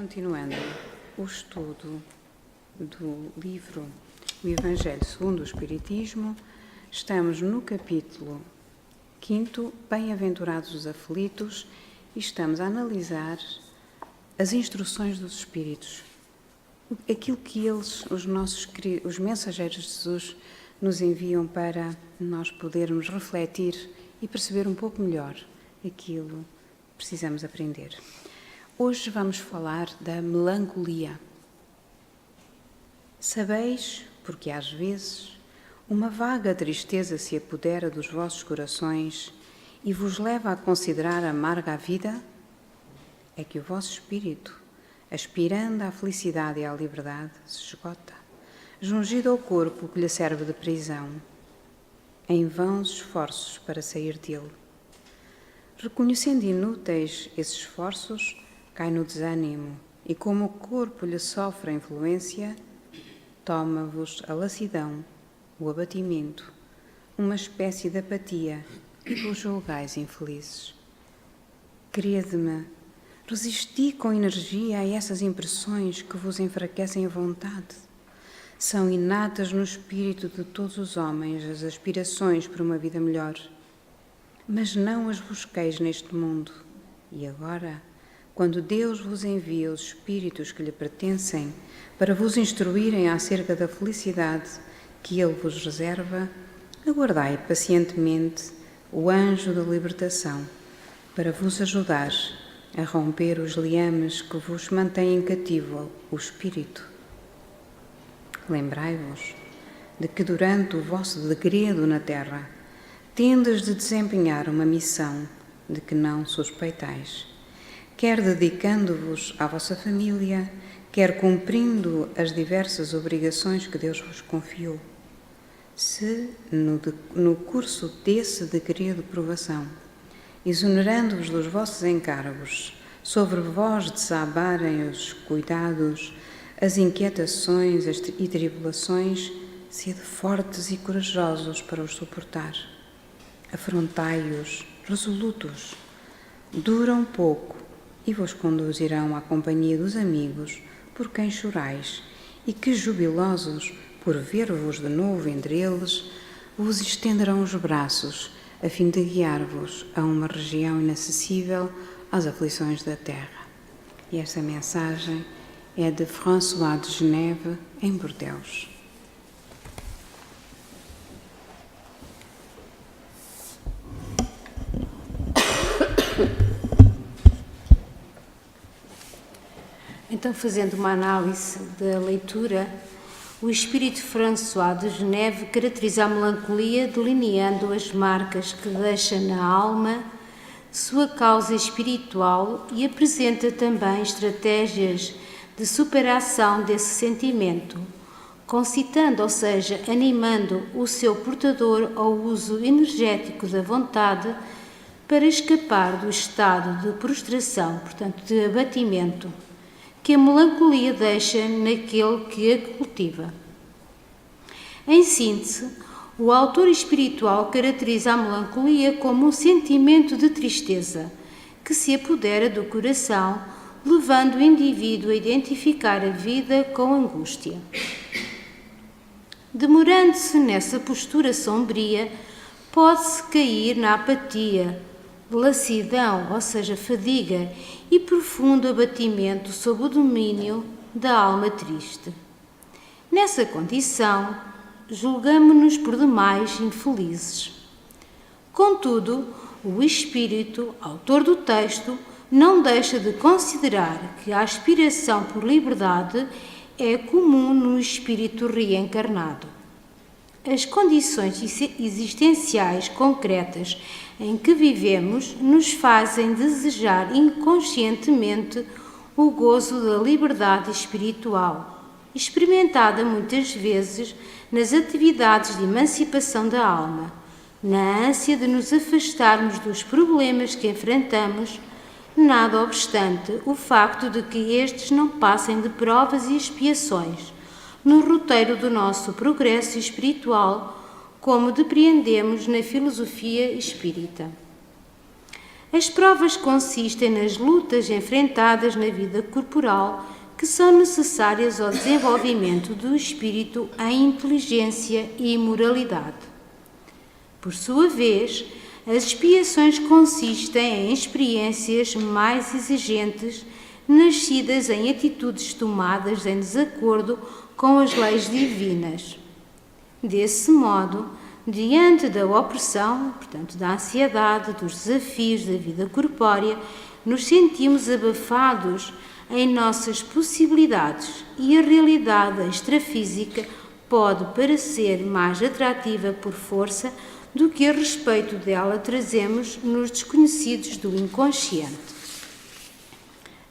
Continuando o estudo do livro O Evangelho segundo o Espiritismo, estamos no capítulo 5º, Bem-aventurados os aflitos, e estamos a analisar as instruções dos Espíritos, aquilo que eles, os mensageiros de Jesus, nos enviam para nós podermos refletir e perceber um pouco melhor aquilo que precisamos aprender. Hoje vamos falar da melancolia. Sabeis, porque às vezes uma vaga tristeza se apodera dos vossos corações e vos leva a considerar amarga a vida? É que o vosso espírito, aspirando à felicidade e à liberdade, se esgota, jungido ao corpo que lhe serve de prisão, em vãos esforços para sair dele. Reconhecendo inúteis esses esforços, cai no desânimo e, como o corpo lhe sofre a influência, toma-vos a lassidão, o abatimento, uma espécie de apatia e vos julgais infelizes. Crede-me, resisti com energia a essas impressões que vos enfraquecem a vontade. São inatas no espírito de todos os homens as aspirações por uma vida melhor, mas não as busqueis neste mundo. E agora, quando Deus vos envia os espíritos que lhe pertencem para vos instruírem acerca da felicidade que Ele vos reserva, aguardai pacientemente o anjo da libertação para vos ajudar a romper os liames que vos mantêm cativo o espírito. Lembrai-vos de que durante o vosso degredo na terra tendes de desempenhar uma missão de que não suspeitais, quer dedicando-vos à vossa família, quer cumprindo as diversas obrigações que Deus vos confiou. Se, no curso desse degredo de provação, exonerando-vos dos vossos encargos, sobre vós desabarem os cuidados, as inquietações e tribulações, sede fortes e corajosos para os suportar. Afrontai-os, resolutos. Duram pouco e vos conduzirão à companhia dos amigos por quem chorais e que, jubilosos por ver-vos de novo entre eles, vos estenderão os braços a fim de guiar-vos a uma região inacessível às aflições da terra. E esta mensagem é de François de Geneve, em Bordeaux. Então, fazendo uma análise da leitura, o espírito François de Geneve caracteriza a melancolia delineando as marcas que deixa na alma, sua causa espiritual, e apresenta também estratégias de superação desse sentimento, concitando, ou seja, animando o seu portador ao uso energético da vontade para escapar do estado de prostração, portanto, de abatimento, que a melancolia deixa naquele que a cultiva. Em síntese, o autor espiritual caracteriza a melancolia como um sentimento de tristeza que se apodera do coração, levando o indivíduo a identificar a vida com angústia. Demorando-se nessa postura sombria, pode-se cair na apatia, lassidão, ou seja, fadiga, e profundo abatimento sob o domínio da alma triste. Nessa condição, julgamo-nos por demais infelizes. Contudo, o espírito, autor do texto, não deixa de considerar que a aspiração por liberdade é comum no espírito reencarnado. As condições existenciais concretas em que vivemos nos fazem desejar inconscientemente o gozo da liberdade espiritual, experimentada muitas vezes nas atividades de emancipação da alma, na ânsia de nos afastarmos dos problemas que enfrentamos, nada obstante o facto de que estes não passem de provas e expiações no roteiro do nosso progresso espiritual, como depreendemos na filosofia espírita. As provas consistem nas lutas enfrentadas na vida corporal que são necessárias ao desenvolvimento do espírito em inteligência e moralidade. Por sua vez, as expiações consistem em experiências mais exigentes, nascidas em atitudes tomadas em desacordo com as leis divinas. Desse modo, diante da opressão, portanto, da ansiedade, dos desafios da vida corpórea, nos sentimos abafados em nossas possibilidades e a realidade extrafísica pode parecer mais atrativa por força do que a respeito dela trazemos nos desconhecidos do inconsciente.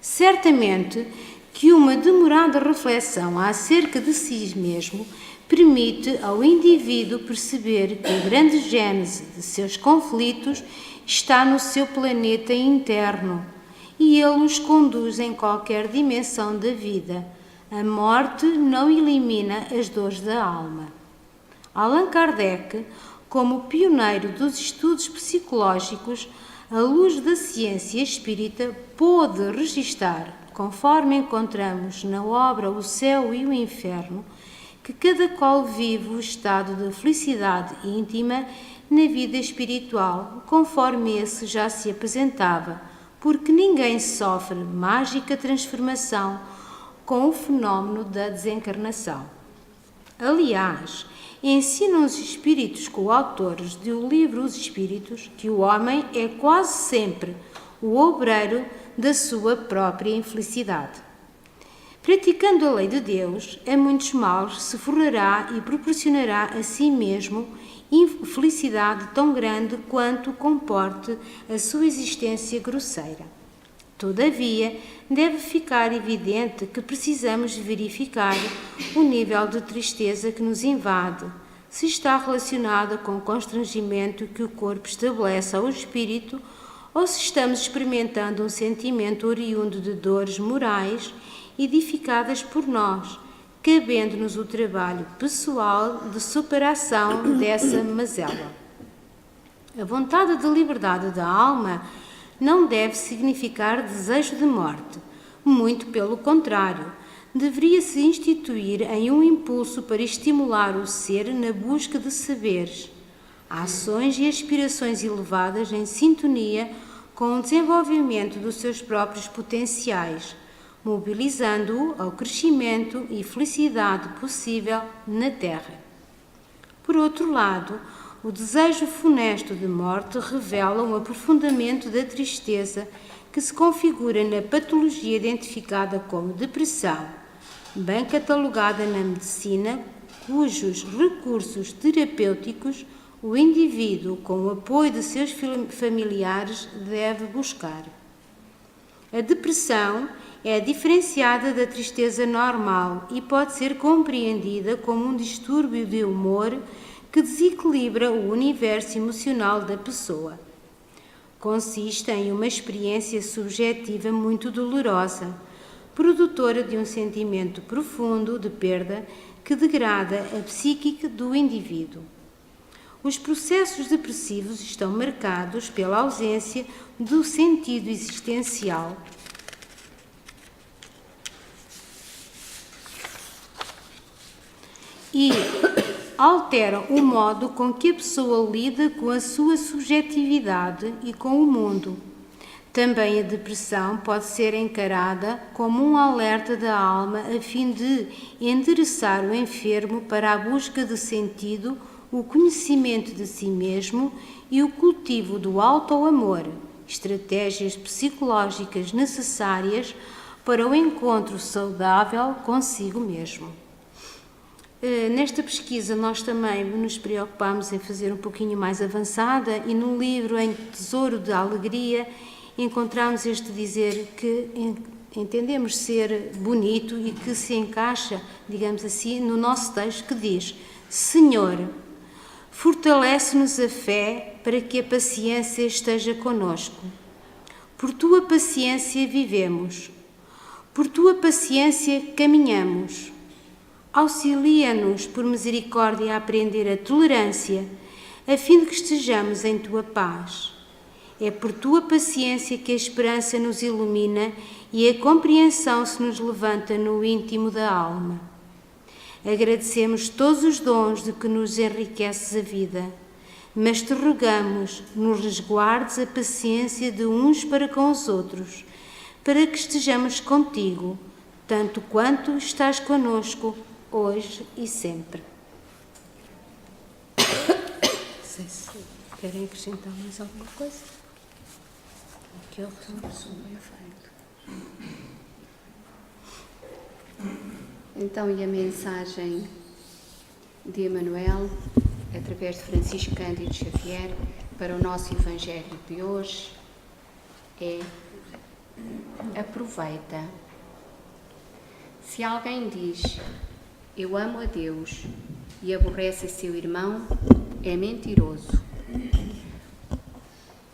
Certamente que uma demorada reflexão acerca de si mesmo permite ao indivíduo perceber que a grande gênese de seus conflitos está no seu planeta interno e ele os conduz em qualquer dimensão da vida. A morte não elimina as dores da alma. Allan Kardec, como pioneiro dos estudos psicológicos, à luz da ciência espírita, pôde registar, conforme encontramos na obra O Céu e o Inferno, que cada qual vive o estado de felicidade íntima na vida espiritual, conforme esse já se apresentava, porque ninguém sofre mágica transformação com o fenómeno da desencarnação. Aliás, ensinam os espíritos coautores do livro Os Espíritos que o homem é quase sempre o obreiro da sua própria infelicidade. Praticando a lei de Deus, a muitos males se forrará e proporcionará a si mesmo infelicidade tão grande quanto comporte a sua existência grosseira. Todavia, deve ficar evidente que precisamos verificar o nível de tristeza que nos invade, se está relacionada com o constrangimento que o corpo estabelece ao espírito ou se estamos experimentando um sentimento oriundo de dores morais edificadas por nós, cabendo-nos o trabalho pessoal de superação dessa mazela. A vontade de liberdade da alma não deve significar desejo de morte, muito pelo contrário, deveria-se instituir em um impulso para estimular o ser na busca de saberes, ações e aspirações elevadas em sintonia com o desenvolvimento dos seus próprios potenciais, mobilizando-o ao crescimento e felicidade possível na Terra. Por outro lado, o desejo funesto de morte revela um aprofundamento da tristeza que se configura na patologia identificada como depressão, bem catalogada na medicina, cujos recursos terapêuticos o indivíduo, com o apoio de seus familiares, deve buscar. A depressão é diferenciada da tristeza normal e pode ser compreendida como um distúrbio de humor que desequilibra o universo emocional da pessoa. Consiste em uma experiência subjetiva muito dolorosa, produtora de um sentimento profundo de perda que degrada a psíquica do indivíduo. Os processos depressivos estão marcados pela ausência do sentido existencial e alteram o modo com que a pessoa lida com a sua subjetividade e com o mundo. Também a depressão pode ser encarada como um alerta da alma a fim de endereçar o enfermo para a busca de sentido, o conhecimento de si mesmo e o cultivo do auto-amor, estratégias psicológicas necessárias para o encontro saudável consigo mesmo. Nesta pesquisa nós também nos preocupámos em fazer um pouquinho mais avançada e no livro Em Tesouro da Alegria encontramos este dizer que entendemos ser bonito e que se encaixa, digamos assim, no nosso texto que diz: Senhor, fortalece-nos a fé para que a paciência esteja conosco. Por tua paciência vivemos, por tua paciência caminhamos. Auxilia-nos por misericórdia a aprender a tolerância, a fim de que estejamos em tua paz. É por tua paciência que a esperança nos ilumina e a compreensão se nos levanta no íntimo da alma. Agradecemos todos os dons de que nos enriqueces a vida, mas te rogamos, nos resguardes a paciência de uns para com os outros, para que estejamos contigo, tanto quanto estás conosco, hoje e sempre. Não sei se querem acrescentar mais alguma coisa. Que eu resumo bem feito. Então, e a mensagem de Emmanuel, através de Francisco Cândido Xavier, para o nosso Evangelho de hoje, é: aproveita. Se alguém diz, eu amo a Deus, e aborrece a seu irmão, é mentiroso.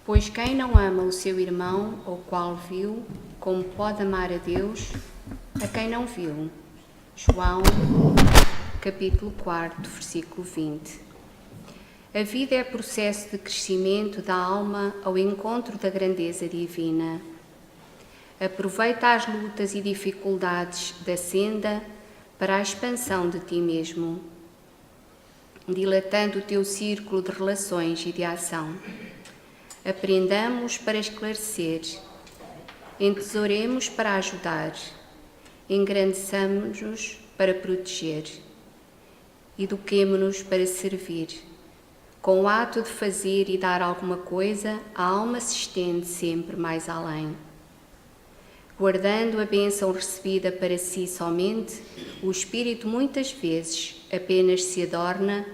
Pois quem não ama o seu irmão, o qual viu, como pode amar a Deus, a quem não viu? João, capítulo 4, versículo 20. A vida é processo de crescimento da alma ao encontro da grandeza divina. Aproveita as lutas e dificuldades da senda para a expansão de ti mesmo, dilatando o teu círculo de relações e de ação. Aprendamos para esclarecer, entesouremos para ajudar, engrandeçamos-nos para proteger, eduquemo-nos para servir. Com o ato de fazer e dar alguma coisa, a alma se estende sempre mais além. Guardando a bênção recebida para si somente, o espírito muitas vezes apenas se adorna,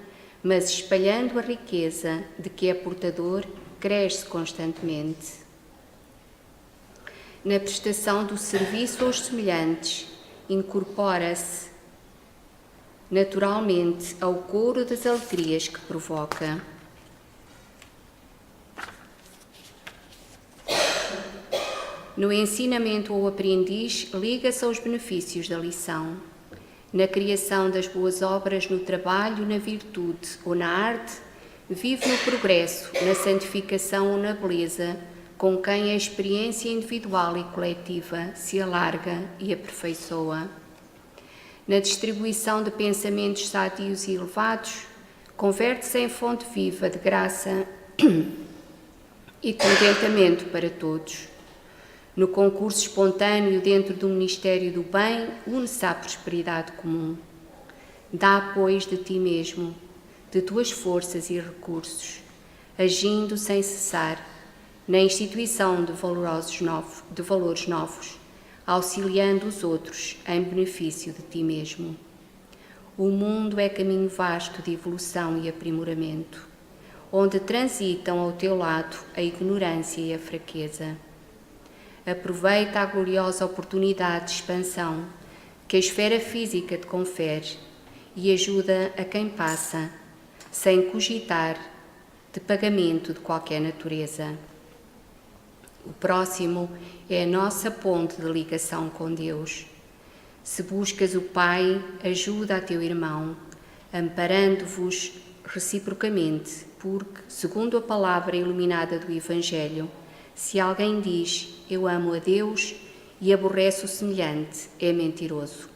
mas espalhando a riqueza de que é portador, cresce constantemente. Na prestação do serviço aos semelhantes, incorpora-se naturalmente ao coro das alegrias que provoca. No ensinamento ao aprendiz, liga-se aos benefícios da lição. Na criação das boas obras, no trabalho, na virtude ou na arte, vive no progresso, na santificação ou na beleza, com quem a experiência individual e coletiva se alarga e aperfeiçoa. Na distribuição de pensamentos sadios e elevados, converte-se em fonte viva de graça e contentamento para todos. No concurso espontâneo dentro do Ministério do Bem, une-se à prosperidade comum. Dá, pois, de ti mesmo, de tuas forças e recursos, agindo sem cessar na instituição de valores novos, auxiliando os outros em benefício de ti mesmo. O mundo é caminho vasto de evolução e aprimoramento, onde transitam ao teu lado a ignorância e a fraqueza. Aproveita a gloriosa oportunidade de expansão que a esfera física te confere e ajuda a quem passa, sem cogitar de pagamento de qualquer natureza. O próximo é a nossa ponte de ligação com Deus. Se buscas o Pai, ajuda a teu irmão, amparando-vos reciprocamente, porque, segundo a palavra iluminada do Evangelho, se alguém diz, eu amo a Deus, e aborrece o semelhante, é mentiroso.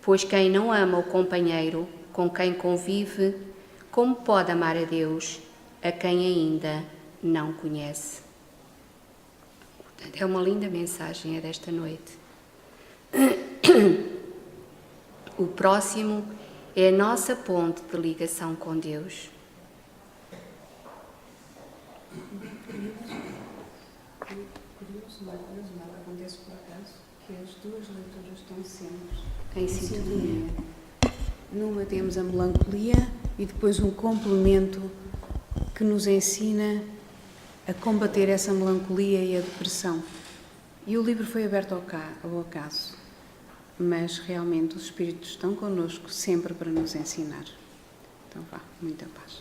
Pois quem não ama o companheiro com quem convive, como pode amar a Deus, a quem ainda não conhece? Portanto, é uma linda mensagem desta noite. O próximo é a nossa ponte de ligação com Deus. Curioso, acontece por acaso que as duas leituras estão sempre em sintonia. Numa temos a melancolia e depois um complemento que nos ensina a combater essa melancolia e a depressão. E o livro foi aberto ao acaso, mas realmente os Espíritos estão connosco sempre para nos ensinar. Então vá, muita paz.